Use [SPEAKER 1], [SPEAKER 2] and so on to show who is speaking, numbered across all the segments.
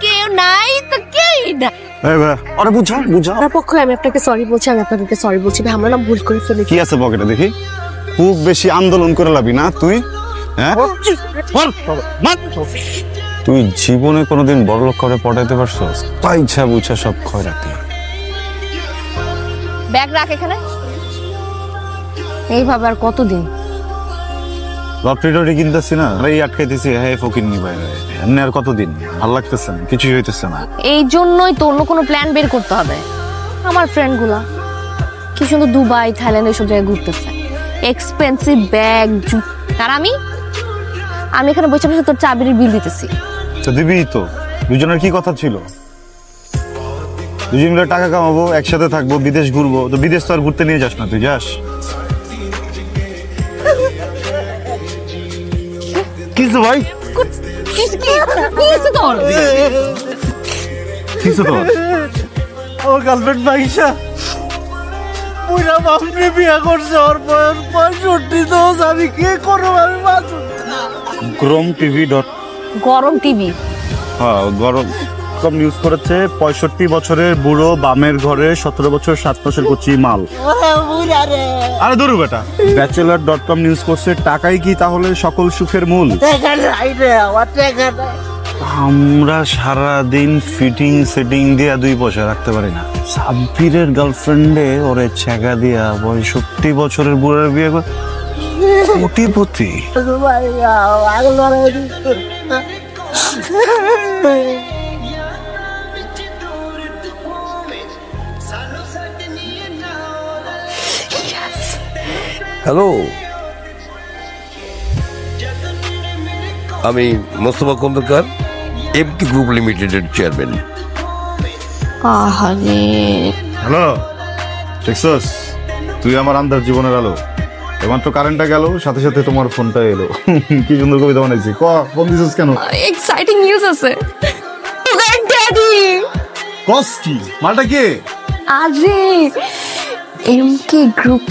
[SPEAKER 1] কেউ নাই তো কেই না।
[SPEAKER 2] আরে বুঝাও বুঝাও।
[SPEAKER 1] তার পক্ষে আমি আপনাকে সরি বলছি, আমি আপনাদেরকে সরি বলছি ভাই, আমরা না ভুল করে ফেলেছি।
[SPEAKER 2] কি আছে পকেটে দেখি? খুব বেশি আন্দোলন করে লাবি না তুই, হ্যাঁ? তুই জীবনে কোনোদিন বড়লোক করে পটাইতে পারছস? পাইছা বুঝা সব খয়রাতি।
[SPEAKER 1] ব্যাগ রাখ এখানে। এইভাবে আর কতদিন?
[SPEAKER 2] লটারি টরি কিনতেছি না, এই আটকাইতেছি, হ্যাঁ ফকির নি ভাই। এমনি আর কতদিন? ভাল লাগতেছে না, কিছুই হইতেছে না।
[SPEAKER 1] এই জন্যই তো অন্য কোনো প্ল্যান বের করতে হবে। আমার ফ্রেন্ড গুলা কি সুন্দর দুবাই থাইল্যান্ড এইসব জায়গায় ঘুরতেছে, এক্সপেন্সিভ ব্যাগ। আর আমি এখানে বসে বসে তোর চাবির বিল দিতেছি।
[SPEAKER 2] তো দিবি তো, দুজনের কি কথা ছিল? দুজন মিলে টাকা কামাবো, একসাথে থাকবো, বিদেশ ঘুরবো। তো বিদেশ তো আর ঘুরতে নিয়ে যাস না, তুই যাস? কিছু ভাই কিছু তোর
[SPEAKER 3] ওর গার্লফ্রেন্ড মাইশা পুরা বাপরে বিয়ে করছে, ওর বয়স 65। তো আমি কি করবো? আমি
[SPEAKER 2] গরম টিভি
[SPEAKER 1] গরম টিভি,
[SPEAKER 2] হ্যাঁ গরম কম নিউজ করেছে। 65 বছরের বুড়ো বামের ঘরে 17 বছর 7 মাসের কচি মাল। আরে ধরু বেটা, ব্যাচেলার.com নিউজ করছে, টাকাই কি তাহলে সকল সুখের মূল? আমরা সারা দিন ফিটিং সেটিং দিয়া 2 পয়সা রাখতে পারি না। সাব্বিরের গার্লফ্রেন্ডে ওরে ছেঁকা দিয়া 65 বছরের বুড়ার বিয়ে করে কোটিপতি।
[SPEAKER 4] হ্যালো, আমি মোস্তফা খন্দকার, এমটি গ্রুপ লিমিটেডের চেয়ারম্যান।
[SPEAKER 1] আহারে
[SPEAKER 2] হ্যালো, দেখছস তুই আমার আন্ধার জীবনের আলো। এমাত্র কারেন্টটা গেল, সাথে সাথে তোমার ফোনটা এলো। কি সুন্দর কবিতা বানাইছি। ফোন দিছিস কেন?
[SPEAKER 1] এক্সাইটিং নিউজ আছে। ড্যাডি
[SPEAKER 2] কস কি? মালটা কে?
[SPEAKER 1] আরে MK group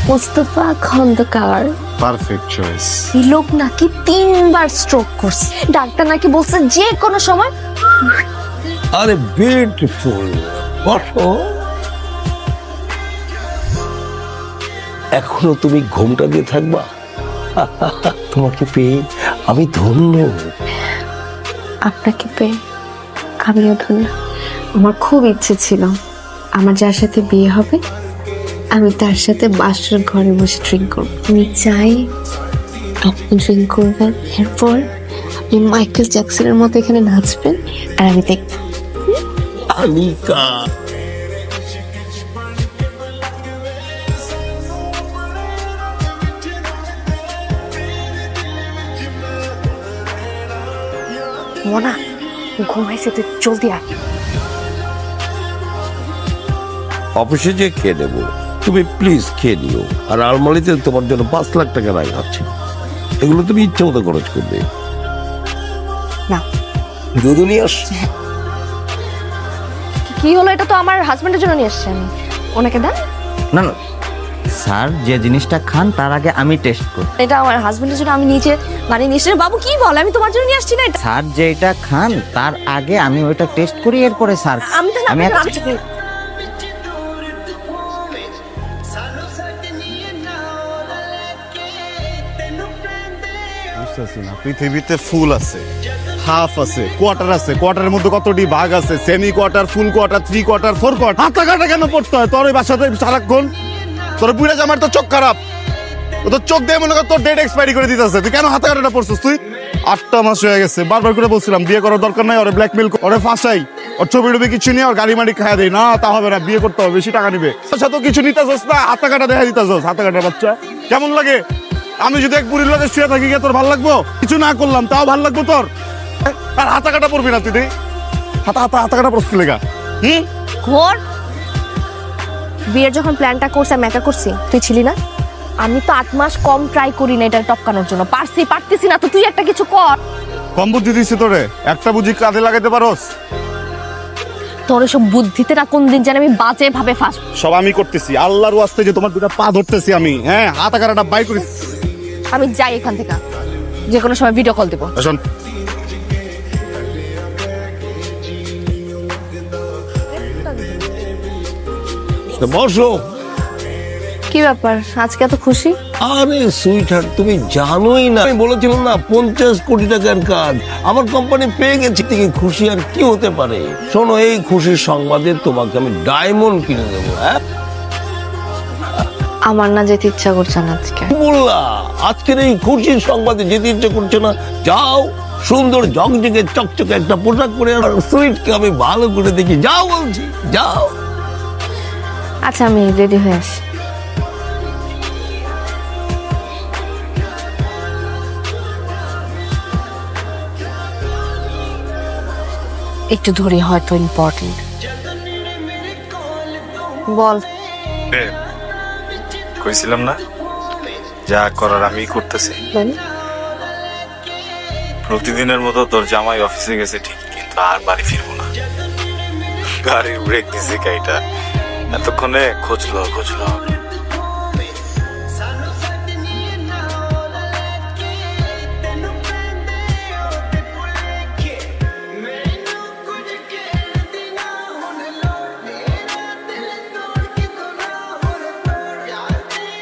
[SPEAKER 1] Mostafa Khandakar.
[SPEAKER 2] Perfect choice.
[SPEAKER 1] এই লোক নাকি 3বার স্ট্রোক করছে, ডাক্তার নাকি বলছে যে কোনো সময়।
[SPEAKER 4] আরে বিউটিফুল, বসো। এখনো তুমি ঘুমটা দিয়ে থাকবা? তোমাকে পেয়ে আমি ধন্য।
[SPEAKER 1] আপনাকে পেয়ে আমিও ধন্য। আমার খুব ইচ্ছে ছিল আমার যার সাথে বিয়ে হবে আমি তার সাথে বাসর ঘরে বসে ড্রিঙ্ক করব। আমি চাই আপনি ড্রিঙ্ক করবেন, এরপর আপনি মাইকেল জ্যাকসনের মতো এখানে নাচবেন আর আমি দেখব।
[SPEAKER 4] আনিকা,
[SPEAKER 1] মোনা ঘুমাইছে, তুই জলদি আয়।
[SPEAKER 4] অফিসে যে খেয়ে নেবো, তুমি প্লিজ খেয়ে নিও। আর আলমারিতে তোমার জন্য 5 লাখ টাকা রাখা আছে, এগুলো তুমি ইচ্ছে মতো খরচ করবে।
[SPEAKER 1] না
[SPEAKER 4] দুধ নিয়ে আসছে।
[SPEAKER 1] কি হলো? এটা তো আমার হাজবেন্ডের জন্য নিয়ে আসছি আমি, ওনাকে দেন।
[SPEAKER 5] না না স্যার, যে জিনিসটা খান তার আগে আমি টেস্ট করি।
[SPEAKER 1] এটা আমার হাজবেন্ডের জন্য আমি নিচে বানিয়ে নিয়ে এসেছি। বাবু কি বল, আমি তোমার জন্য নিয়ে আসছি না এটা।
[SPEAKER 5] স্যার যেটা খান তার আগে আমি ওইটা টেস্ট করি, এরপরে স্যার
[SPEAKER 1] আমি তো
[SPEAKER 5] আমি
[SPEAKER 2] বুঝতেছি না, পৃথিবীতে ফুল আছে, হাফ আছে, কোয়ার্টার আছে, কোয়ার্টারের মধ্যে কতটি ভাগ আছে? সেমি কোয়ার্টার, ফুল কোয়ার্টার, 3 কোয়ার্টার, 4 কোয়ার্টার। হাতা কাটা কেন পড়তে হয় তোর ওই বাসাতে সারাক্ষণ? তোর বুড়া জামার তো চোখ খারাপ, ও তো চোখ দিয়ে মনে কর তোর ডেট এক্সপায়ারি করে দিতেছে। তুই কেন হাতা কাটাটা পড়ছিস? তুই 8টা মাস হয়ে গেছে, বারবার করে বলছিলাম বিয়ে করার দরকার নাই, ওরে ব্ল্যাকমেল, ওরে ফাঁসাই, ওর ছবি টবি কিছু নিয়ে ওর গাড়ি মাড়ি খাওয়া দেয় না। তা হবে না, বিয়ে করতে হবে, বেশি টাকা নিবে। আচ্ছা তো কিছু নিতেছস না, হাতা কাটা দেখা দিতেছস। হাতা কাটার বাচ্চা কেমন লাগে? আমি যদি এক বুড়ির লগে শুয়ে থাকি তোর ভাল লাগবো? কিছু না করলাম তাও ভাল লাগবো তোর? আর হাতা কাটা পড়বি না তুই? হাতা কাটা পড়ছি লেগা।
[SPEAKER 1] ঘোর বিয়ের যখন প্ল্যানটা করছি আমি একা করছি, তুই ছিলি না। আমি তো 8 মাস কম ট্রাই করি না এটা টপকানোর জন্য, পারতেছি না তো তুই একটা কিছু কর।
[SPEAKER 2] কম বুদ্ধি দিছি তোরে, একটা বুঝি কাজে লাগাইতে পারোস?
[SPEAKER 6] তোর এসব বুদ্ধিতে না কোন দিন যেন আমি বাজে ভাবে ফাঁস।
[SPEAKER 2] সব আমি করতেছি, আল্লাহর ওয়াস্তে যে তোমার দুটা পা ধরতেছি আমি, হ্যাঁ হাত আকারটা বাই করি।
[SPEAKER 6] আমি যাই এখান থেকে, যে কোনো সময় ভিডিও কল দেবো।
[SPEAKER 2] শোন,
[SPEAKER 4] বসো।
[SPEAKER 6] কি ব্যাপার আজকে এত খুশি?
[SPEAKER 4] আরে সুইটহার্ট, তুমি জানোই না, আমি বলেছিলাম না 50 কোটি টাকার কাজ আমার কোম্পানি পেয়ে গেছে, থেকে খুশি আর কি হতে পারে। শোনো, এই খুশির সংবাদে তোমাকে আমি ডায়মন্ড কিনে দেবো। হ্যাঁ,
[SPEAKER 1] আমার না যেতে ইচ্ছা করছে না আজকে।
[SPEAKER 4] কি বললা? আজকের এই খুশির সংবাদে যেতে ইচ্ছে করছে না? যাও, সুন্দর ঝকঝকে চকচকে একটা পোশাক পরে আর সুইটকে আমি ভালো করে দেখি। যাও বলছি, যাও।
[SPEAKER 1] আচ্ছা আমি রেডি হয়ে আসি।
[SPEAKER 6] একটু ধরে হয়তো ইম্পর্টেন্ট। বল।
[SPEAKER 7] কইছিলাম না যা করার আমি করতেছি। প্রতিদিনের মতো তোর জামাই অফিসে গেছে ঠিক, কিন্তু আর বাড়ি ফিরবো না। গাড়ির ব্রেক দিছে গাড়িটা, এতক্ষণে খুঁজলো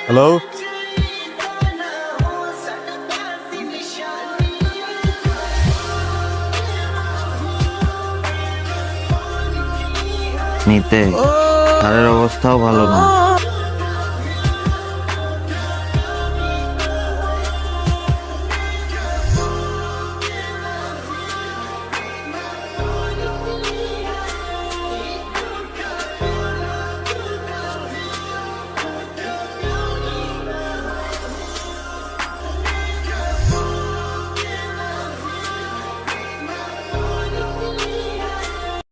[SPEAKER 2] হ্যালো,
[SPEAKER 5] নিতে স্যারের অবস্থাও ভালো না।